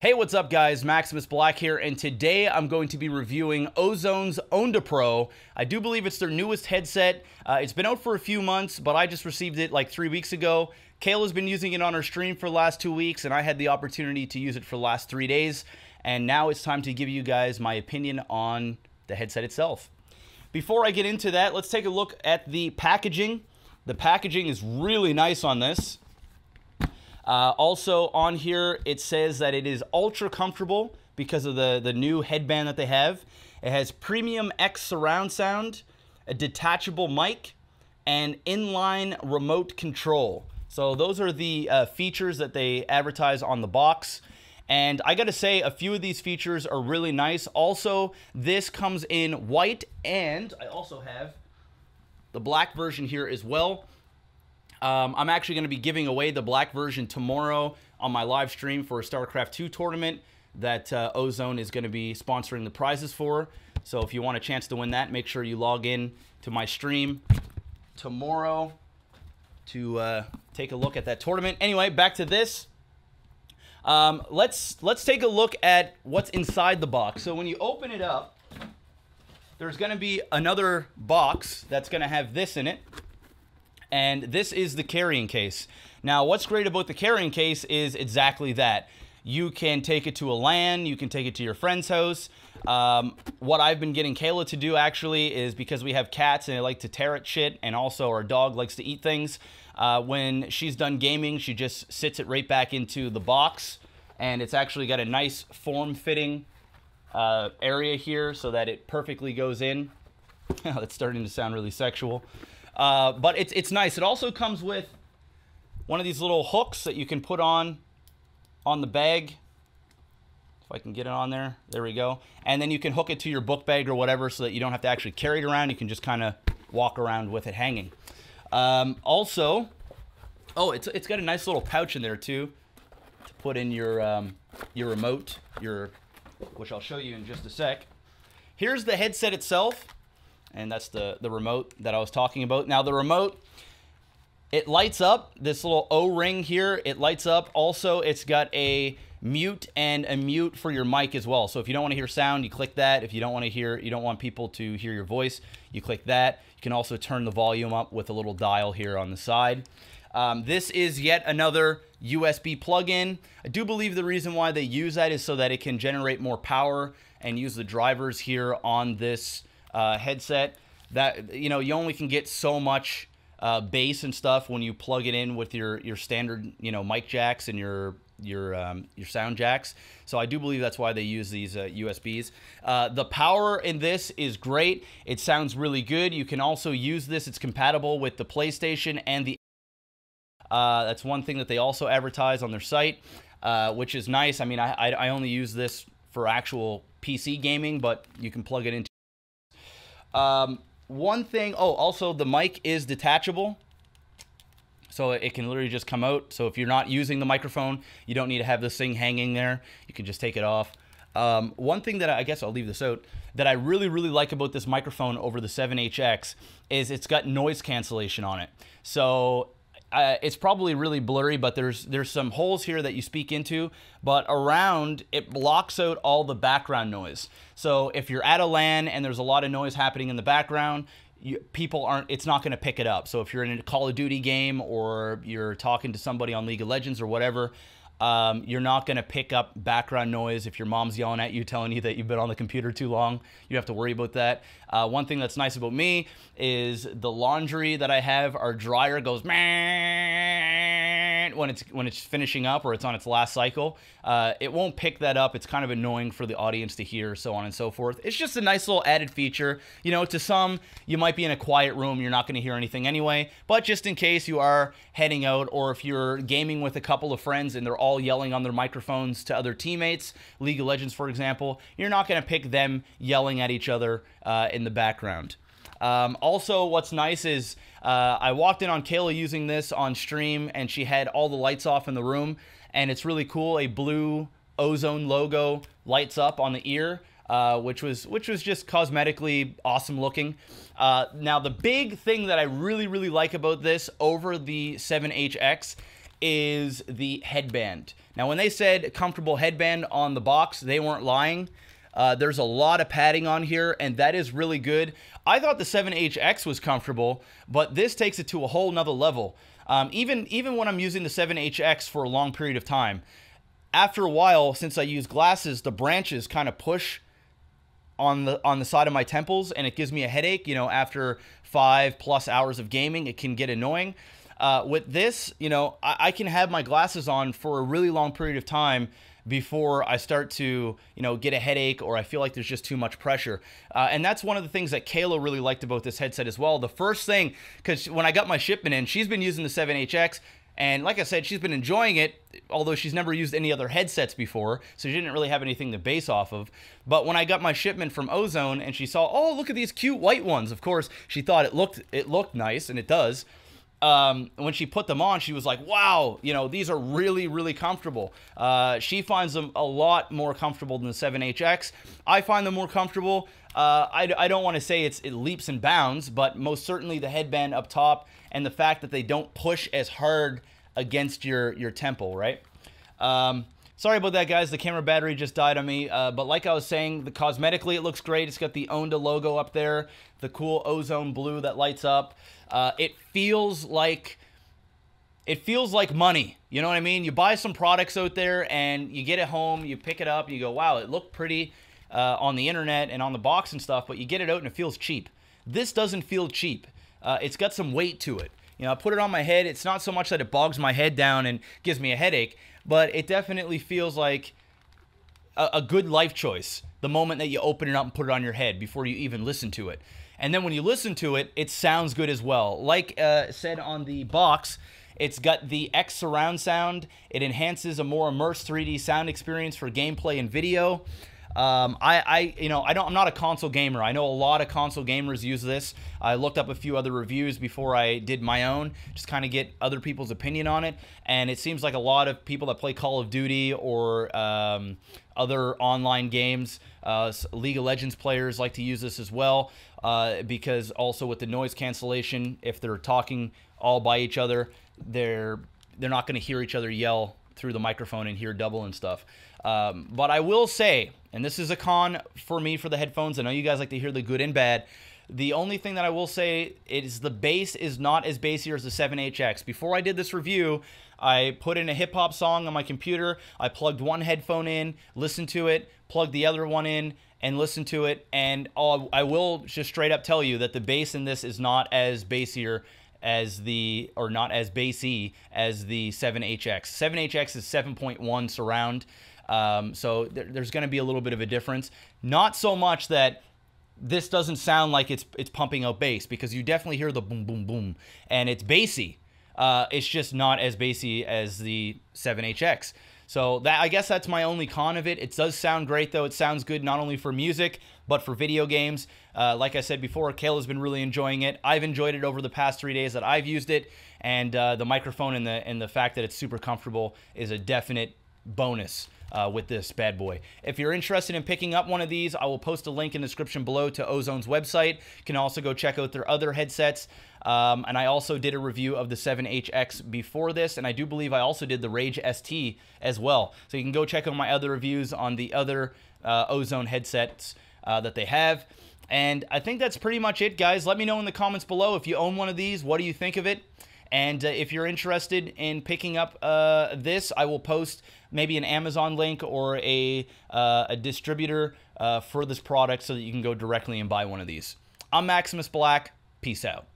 Hey, what's up guys? MaximusBlack here, and today I'm going to be reviewing Ozone's Onda Pro. I do believe it's their newest headset. It's been out for a few months, but I just received it like 3 weeks ago. Kayla's been using it on her stream for the last 2 weeks, and I had the opportunity to use it for the last 3 days. And now it's time to give you guys my opinion on the headset itself. Before I get into that, let's take a look at the packaging. The packaging is really nice on this. Also on here, it says that it is ultra comfortable because of the new headband that they have. It has premium X surround sound, a detachable mic, and inline remote control. So those are the features that they advertise on the box. And I gotta say, a few of these features are really nice. Also, this comes in white, and I also have the black version here as well. I'm actually going to be giving away the black version tomorrow on my live stream for a StarCraft 2 tournament that Ozone is going to be sponsoring the prizes for. So if you want a chance to win that, make sure you log in to my stream tomorrow to take a look at that tournament. Anyway, back to this. Let's take a look at what's inside the box. So when you open it up, there's going to be another box that's going to have this in it. And this is the carrying case. Now, what's great about the carrying case is exactly that. You can take it to a LAN, you can take it to your friend's house. What I've been getting Kayla to do, actually, is because we have cats and they like to tear at shit, and also our dog likes to eat things. When she's done gaming, she just sits it right back into the box, and it's actually got a nice form-fitting area here so that it perfectly goes in. That's starting to sound really sexual. But it's nice. It also comes with one of these little hooks that you can put on the bag. If I can get it on there. There we go. And then you can hook it to your book bag or whatever so that you don't have to actually carry it around. You can just kind of walk around with it hanging. Also, oh, it's got a nice little pouch in there too to put in your remote, which I'll show you in just a sec. Here's the headset itself. And that's the remote that I was talking about. Now, the remote, it lights up. This little O-ring here, it lights up. Also, it's got a mute and a mute for your mic as well. So if you don't want to hear sound, you click that. If you don't want people to hear your voice, you click that. You can also turn the volume up with a little dial here on the side. This is yet another USB plug-in. I do believe the reason why they use that is so that it can generate more power and use the drivers here on this headset. That, you know, you only can get so much bass and stuff when you plug it in with your standard, you know, mic jacks and your sound jacks. So I do believe that's why they use these USBs. The power in this is great. It sounds really good. You can also use this. It's compatible with the PlayStation and the that's one thing that they also advertise on their site, which is nice. I mean, I only use this for actual PC gaming, but you can plug it into one thing, oh, also the mic is detachable, so it can literally just come out. So if you're not using the microphone, you don't need to have this thing hanging there. You can just take it off. One thing that I guess I'll leave this out, that I really like about this microphone over the 7HX is it's got noise cancellation on it. So it's probably really blurry, but there's some holes here that you speak into, but around it blocks out all the background noise. So if you're at a LAN and there's a lot of noise happening in the background, it's not going to pick it up. So if you're in a Call of Duty game or you're talking to somebody on League of Legends or whatever, you're not going to pick up background noise. If your mom's yelling at you, telling you that you've been on the computer too long, you have to worry about that. One thing that's nice about me is the laundry that I have, our dryer goes when it's finishing up or it's on its last cycle. It won't pick that up. It's kind of annoying for the audience to hear, so on and so forth. It's just a nice little added feature. You know, to some, you might be in a quiet room, you're not going to hear anything anyway, but just in case you are heading out, or if you're gaming with a couple of friends and they're all yelling on their microphones to other teammates, League of Legends, for example, you're not going to pick them yelling at each other in the background. Also, what's nice is I walked in on Kayla using this on stream, and she had all the lights off in the room, and it's really cool. A blue Ozone logo lights up on the ear, which was just cosmetically awesome looking. Now, the big thing that I really like about this over the 7HX is the headband. Now, when they said comfortable headband on the box, they weren't lying. There's a lot of padding on here, and that is really good. I thought the 7HX was comfortable, but this takes it to a whole nother level. Even when I'm using the 7HX for a long period of time, after a while, since I use glasses, the branches kind of push on the side of my temples, and it gives me a headache. You know, after 5+ hours of gaming, it can get annoying. With this, you know, I can have my glasses on for a really long period of time before I start to, you know, get a headache or I feel like there's just too much pressure. And that's one of the things that Kayla really liked about this headset as well. The first thing, because when I got my shipment in, she's been using the 7HX, and like I said, she's been enjoying it, although she's never used any other headsets before, so she didn't really have anything to base off of. But when I got my shipment from Ozone and she saw, oh, look at these cute white ones, of course, she thought it looked nice, and it does. When she put them on, she was like, wow, you know, these are really, really comfortable. She finds them a lot more comfortable than the 7HX. I find them more comfortable. I don't want to say it leaps and bounds, but most certainly the headband up top and the fact that they don't push as hard against your temple, right? Sorry about that, guys. The camera battery just died on me. But like I was saying, cosmetically, it looks great. It's got the Onda logo up there, the cool ozone blue that lights up. It feels like money. You know what I mean? You buy some products out there and you get it home, you pick it up, you go, wow, it looked pretty on the internet and on the box and stuff, but you get it out and it feels cheap. This doesn't feel cheap. It's got some weight to it. You know, I put it on my head. It's not so much that it bogs my head down and gives me a headache, but it definitely feels like a good life choice the moment that you open it up and put it on your head before you even listen to it. And then when you listen to it, it sounds good as well. Like said on the box, it's got the X surround sound. It enhances a more immersed 3D sound experience for gameplay and video. I'm not a console gamer. I know a lot of console gamers use this. I looked up a few other reviews before I did my own, just kind of get other people's opinion on it. And it seems like a lot of people that play Call of Duty or other online games, League of Legends players like to use this as well, because also with the noise cancellation, if they're talking all by each other, they're not going to hear each other yell through the microphone and hear double and stuff. But I will say, and this is a con for me for the headphones, I know you guys like to hear the good and bad. The only thing that I will say is the bass is not as bassier as the 7HX. Before I did this review, I put in a hip-hop song on my computer. I plugged one headphone in, listened to it, plugged the other one in, and listened to it. And I will just straight up tell you that the bass in this is not as bassier as not as bassy as the 7HX. 7HX is 7.1 surround. So there's going to be a little bit of a difference. Not so much that this doesn't sound like it's pumping out bass, because you definitely hear the boom, boom, boom, and it's bassy. It's just not as bassy as the 7HX. So I guess that's my only con of it. It does sound great, though. It sounds good not only for music, but for video games. Like I said before, Kayla's been really enjoying it. I've enjoyed it over the past 3 days that I've used it, and the microphone and the fact that it's super comfortable is a definite bonus with this bad boy. If you're interested in picking up one of these, I will post a link in the description below to Ozone's website. You can also go check out their other headsets. And I also did a review of the 7HX before this, and I do believe I also did the Rage ST as well. So you can go check out my other reviews on the other Ozone headsets that they have. And I think that's pretty much it, guys. Let me know in the comments below if you own one of these. What do you think of it? And if you're interested in picking up this, I will post maybe an Amazon link or a distributor for this product so that you can go directly and buy one of these. I'm MaximusBlack. Peace out.